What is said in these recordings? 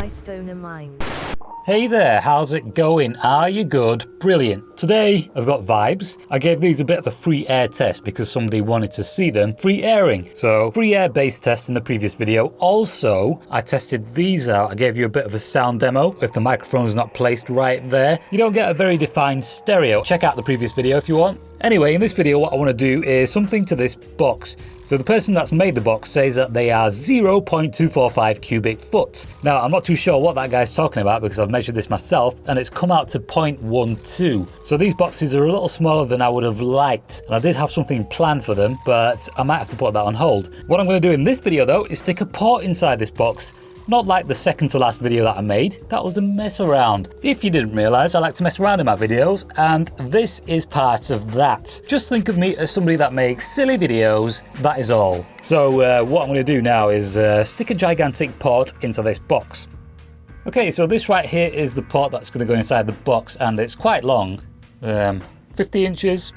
my stoner mind. Hey there, how's it going? Are you good? Brilliant. Today I've got vibes. I gave these a bit of a free air test because somebody wanted to see them free airing. So free air base test in the previous video. Also, I tested these out. I gave you a bit of a sound demo. If the microphone is not placed right there, you don't get a very defined stereo. Check out the previous video if you want. Anyway, in this video what I want to do is something to this box. So the person that's made the box says that they are 0.245 cubic foot. Now I'm not too sure what that guy's talking about because I've measured this myself and it's come out to 0.12. So these boxes are a little smaller than I would have liked. And I did have something planned for them, but I might have to put that on hold. What I'm going to do in this video though is stick a port inside this box. Not like the second to last video that I made. That was a mess around. If you didn't realise, I like to mess around in my videos, and this is part of that. Just think of me as somebody that makes silly videos, that is all. So what I'm going to do now is stick a gigantic port into this box. Okay, so this right here is the port that's going to go inside the box, and it's quite long, 50 inches.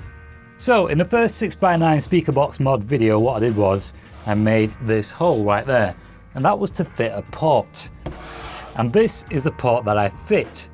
So in the first 6x9 speaker box mod video, what I did was I made this hole right there. And that was to fit a port. And this is the port that I fit.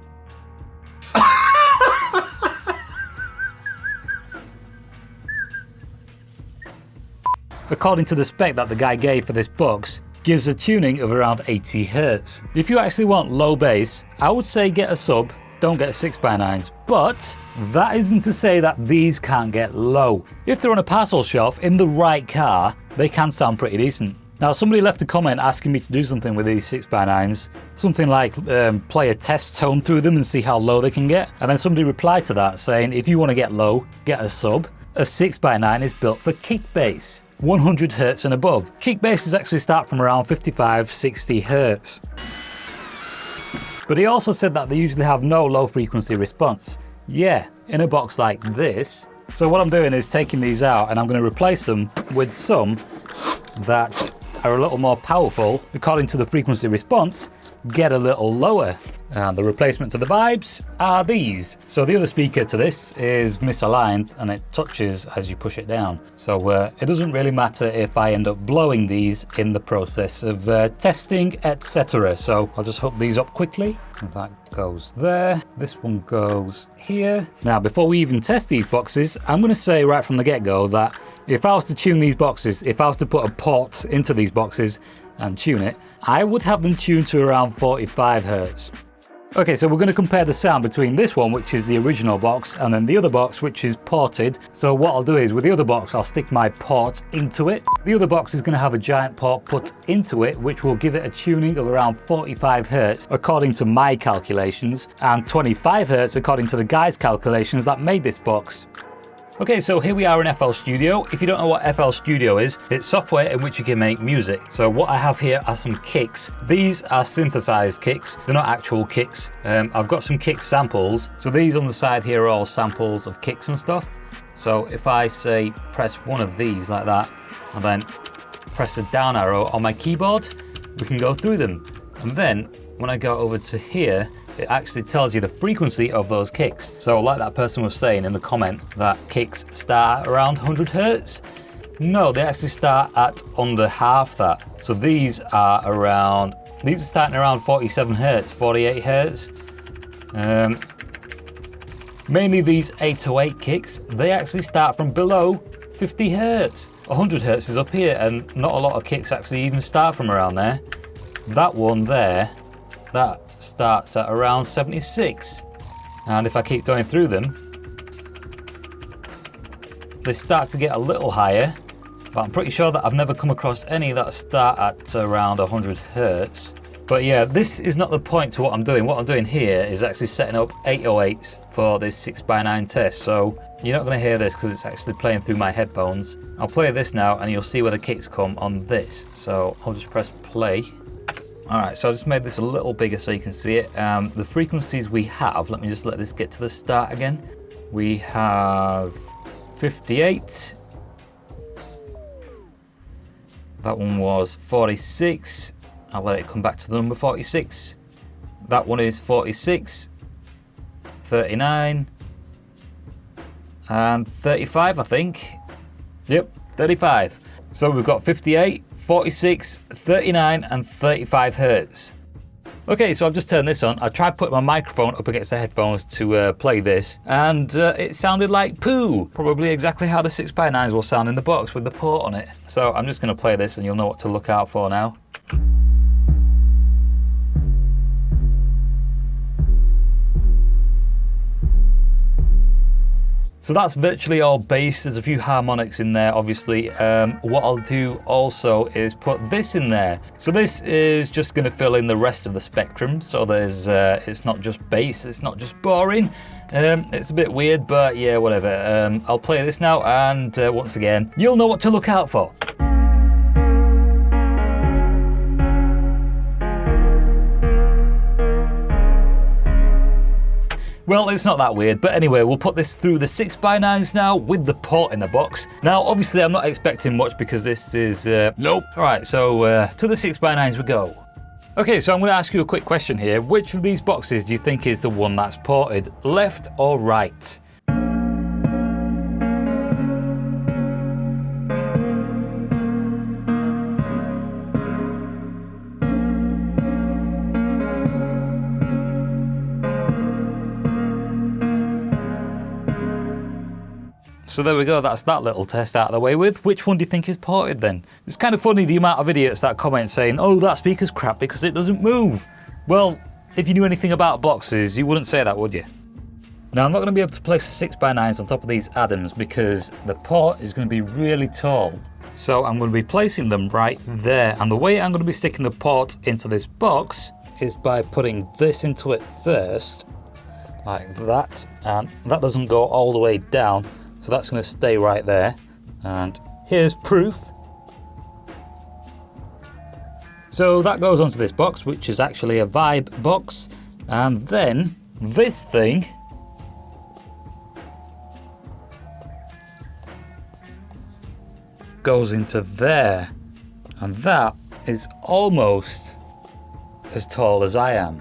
According to the spec that the guy gave for this box, gives a tuning of around 80 Hertz. If you actually want low bass, I would say get a sub, don't get 6x9s. But that isn't to say that these can't get low. If they're on a parcel shelf in the right car, they can sound pretty decent. Now somebody left a comment asking me to do something with these 6x9s, something like play a test tone through them and see how low they can get, and then somebody replied to that saying if you want to get low, get a sub. A 6x9 is built for kick bass, 100 Hz and above. Kick basses actually start from around 55-60 Hz. But he also said that they usually have no low frequency response. Yeah, in a box like this. So what I'm doing is taking these out and I'm going to replace them with some that are a little more powerful according to the frequency response, get a little lower. And the replacement to the vibes are these. So the other speaker to this is misaligned and it touches as you push it down. So it doesn't really matter if I end up blowing these in the process of testing, etc. So I'll just hook these up quickly. That goes there. This one goes here. Now before we even test these boxes, I'm going to say right from the get-go that if I was to tune these boxes, if I was to put a port into these boxes and tune it, I would have them tuned to around 45 Hz. Okay, so we're going to compare the sound between this one, which is the original box, and then the other box, which is ported. So what I'll do is, with the other box, I'll stick my port into it. The other box is going to have a giant port put into it, which will give it a tuning of around 45 Hz, according to my calculations, and 25 Hz according to the guy's calculations that made this box. Okay, so here we are in FL Studio. If you don't know what FL Studio is, it's software in which you can make music. So what I have here are some kicks. These are synthesized kicks. They're not actual kicks. I've got some kick samples. So these on the side here are all samples of kicks and stuff. So if I say press one of these like that, and then press a down arrow on my keyboard, we can go through them. And then when I go over to here, it actually tells you the frequency of those kicks. So like that person was saying in the comment that kicks start around 100 Hz. No, they actually start at under half that. So these are starting around 47 Hz, 48 Hz. Mainly these 808 kicks, they actually start from below 50 Hz. 100 Hz is up here and not a lot of kicks actually even start from around there. That one there, that starts at around 76, and if I keep going through them, they start to get a little higher, but I'm pretty sure that I've never come across any that start at around 100 Hz. But yeah, this is not the point to what I'm doing. What I'm doing here is actually setting up 808s for this 6x9 test, so you're not going to hear this because it's actually playing through my headphones. I'll play this now and you'll see where the kicks come on this. So I'll just press play. Alright, so I just made this a little bigger so you can see it. The frequencies we have, let me just let this get to the start again. We have 58. That one was 46. I'll let it come back to the number 46. That one is 46, 39, and 35, I think. Yep, 35. So we've got 58, 46, 39 and 35 Hertz. Okay, so I've just turned this on. I tried putting my microphone up against the headphones to play this, and it sounded like poo. Probably exactly how the 6x9s will sound in the box with the port on it. So I'm just going to play this and you'll know what to look out for now. So that's virtually all bass. There's a few harmonics in there, obviously. What I'll do also is put this in there. So this is just going to fill in the rest of the spectrum. So there's, it's not just bass, it's not just boring. It's a bit weird, but yeah, whatever. I'll play this now, and once again, you'll know what to look out for. Well, it's not that weird, but anyway, we'll put this through the 6x9s now with the port in the box. Now, obviously, I'm not expecting much because this is... Nope. All right, so to the 6x9s we go. Okay, so I'm going to ask you a quick question here. Which of these boxes do you think is the one that's ported, left or right? So there we go, that's that little test out of the way with. Which one do you think is ported then? It's kind of funny the amount of idiots that comment saying, oh, that speaker's crap because it doesn't move. Well, if you knew anything about boxes, you wouldn't say that, would you? Now, I'm not going to be able to place the 6x9s on top of these Adams because the port is going to be really tall. So I'm going to be placing them right there. And the way I'm going to be sticking the port into this box is by putting this into it first, like that. And that doesn't go all the way down. So that's going to stay right there, and here's proof. So that goes onto this box, which is actually a Vibe box, and then this thing goes into there, and that is almost as tall as I am.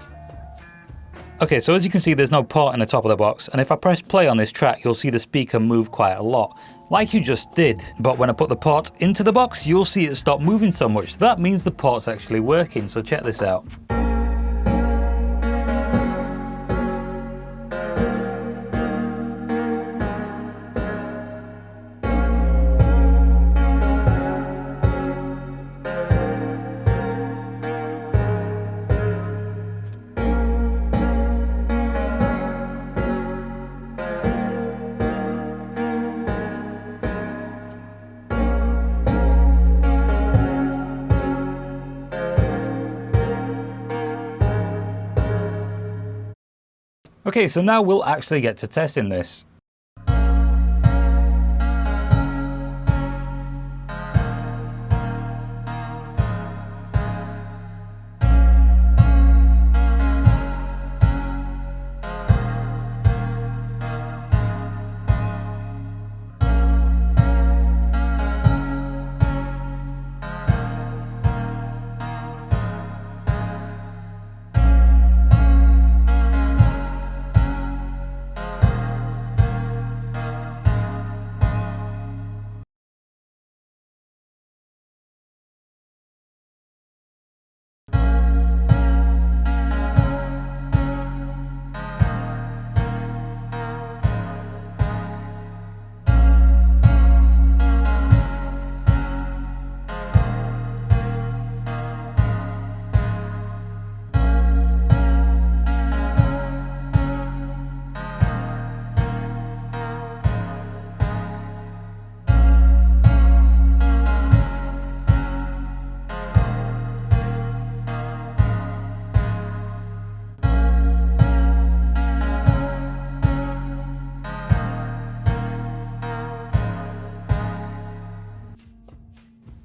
Okay, so as you can see, there's no port in the top of the box, and if I press play on this track, you'll see the speaker move quite a lot, like you just did. But when I put the port into the box, you'll see it stop moving so much. That means the port's actually working, so check this out. Okay, so now we'll actually get to testing this.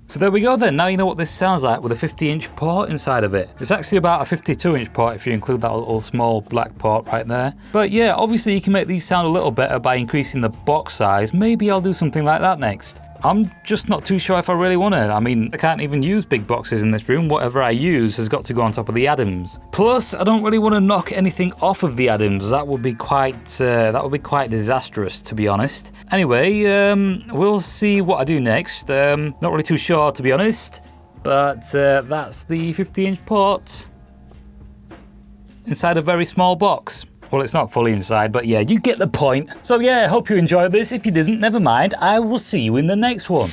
So there we go then, now you know what this sounds like with a 50-inch port inside of it. It's actually about a 52-inch port if you include that little small black port right there. But yeah, obviously you can make these sound a little better by increasing the box size. Maybe I'll do something like that next. I'm just not too sure if I really want to. I mean, I can't even use big boxes in this room. Whatever I use has got to go on top of the Adams. Plus, I don't really want to knock anything off of the Adams. That would be quite disastrous, to be honest. Anyway, we'll see what I do next. Not really too sure, to be honest. But that's the 50-inch port. inside a very small box. Well, it's not fully inside, but yeah, you get the point. So yeah, I hope you enjoyed this. If you didn't, never mind. I will see you in the next one.